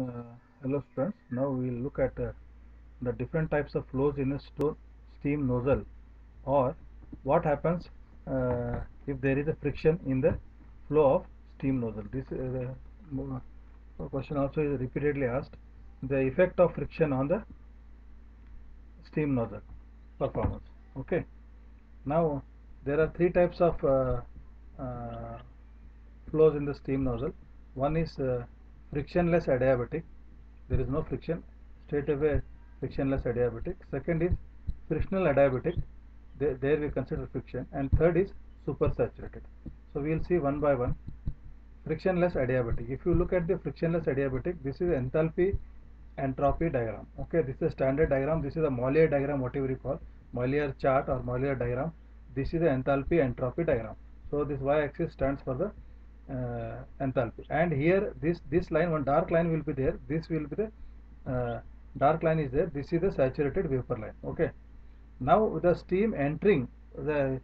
Hello students, now we will look at the different types of flows in a steam nozzle, or what happens if there is a friction in the flow of steam nozzle. This question also is repeatedly asked. The effect of friction on the steam nozzle performance. Okay, now there are three types of flows in the steam nozzle. One is frictionless adiabatic. There is no friction, straight away frictionless adiabatic. Second is frictional adiabatic. There we consider friction. And third is supersaturated. So we will see one by one. Frictionless adiabatic. If you look at the frictionless adiabatic, this is enthalpy entropy diagram. Okay, this is a standard diagram. This is a Mollier diagram, whatever you call Mollier chart or Mollier diagram. This is the enthalpy entropy diagram. So this y-axis stands for the enthalpy, and here this line, one dark line will be there. This will be the dark line is there. This is the saturated vapor line. Okay, now the steam entering the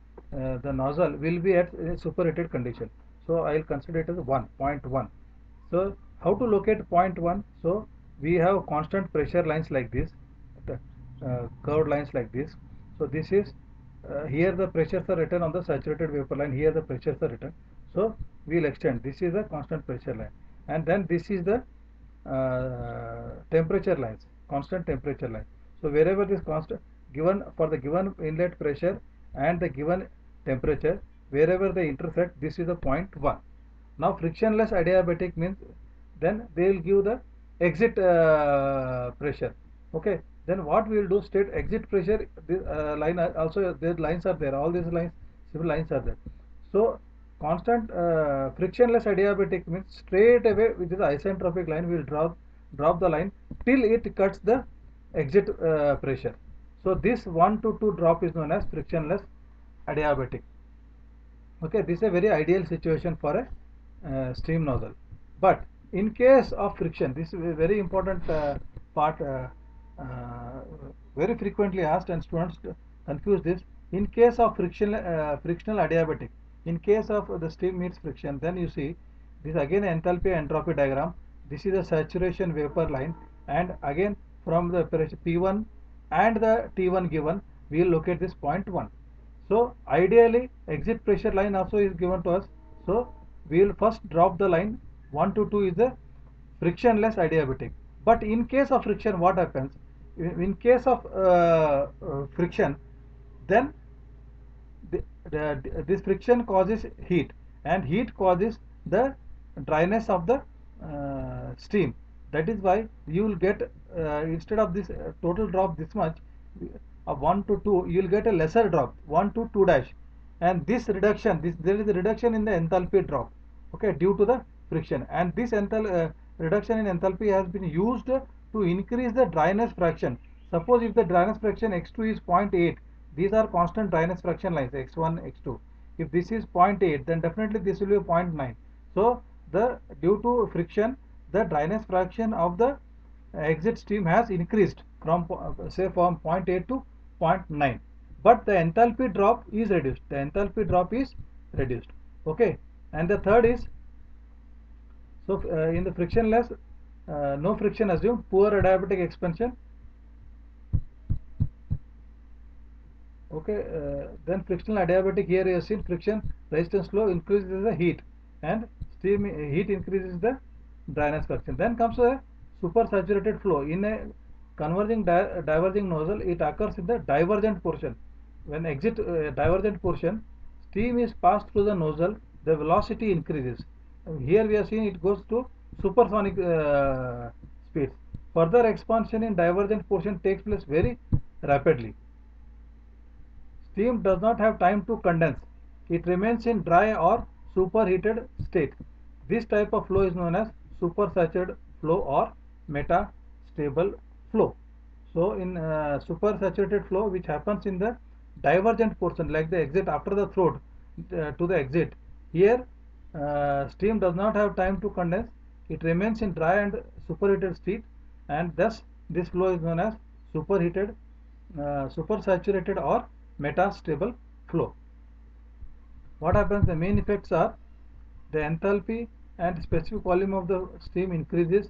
nozzle will be at a superheated condition. So I will consider it as 1.1. So how to locate point 1? So we have constant pressure lines like this, curved lines like this. So this is here the pressures are written on the saturated vapor line. Here the pressures are written. So we will extend. This is the constant pressure line, and then this is the temperature lines, constant temperature line. So wherever this constant given for the given inlet pressure and the given temperature, wherever they intersect, this is the point 1. Now frictionless adiabatic means then they will give the exit pressure. Okay, then what we will do, state exit pressure. This line also, their lines are there, all these lines, civil lines are there. So constant frictionless adiabatic means straight away with this isentropic line we will drop the line till it cuts the exit pressure. So this 1 to 2 drop is known as frictionless adiabatic. Okay, this is a very ideal situation for a steam nozzle. But in case of friction, this is a very important part, uh, very frequently asked, and students confuse this. In case of frictional adiabatic, in case of the steam meets friction, then you see this again enthalpy entropy diagram. This is a saturation vapor line, and again from the pressure P1 and the T1 given, we will locate this point 1. So ideally exit pressure line also is given to us. So we will first drop the line 1 to 2 is the frictionless adiabatic. But in case of friction, what happens? In case of friction, then this friction causes heat, and heat causes the dryness of the steam. That is why you will get instead of this total drop this much of 1 to 2, you will get a lesser drop 1 to 2 dash, and this reduction, there is a reduction in the enthalpy drop. Okay, due to the friction, and this reduction in enthalpy has been used to increase the dryness fraction. Suppose if the dryness fraction x2 is 0.8, these are constant dryness fraction lines x1 x2. If this is 0.8, then definitely this will be 0.9. So the due to friction, the dryness fraction of the exit stream has increased from say from 0.8 to 0.9, but the enthalpy drop is reduced. The enthalpy drop is reduced. Okay, and the third is, so in the frictionless, no friction assumed, poor adiabatic expansion. Okay, then frictional adiabatic, here you have seen friction resistance flow increases the heat, and steam heat increases the dryness fraction. Then comes a supersaturated flow. In a converging diverging nozzle, it occurs in the divergent portion. When exit divergent portion, steam is passed through the nozzle, the velocity increases. Here we are seeing it goes to supersonic speeds. Further expansion in divergent portion takes place very rapidly. Steam does not have time to condense. It remains in dry or superheated state. This type of flow is known as supersaturated flow or metastable flow. So in supersaturated flow, which happens in the divergent portion, like the exit after the throat to the exit, here steam does not have time to condense. It remains in dry and superheated state, and thus this flow is known as superheated, supersaturated or metastable flow. What happens? The main effects are the enthalpy and specific volume of the steam increases,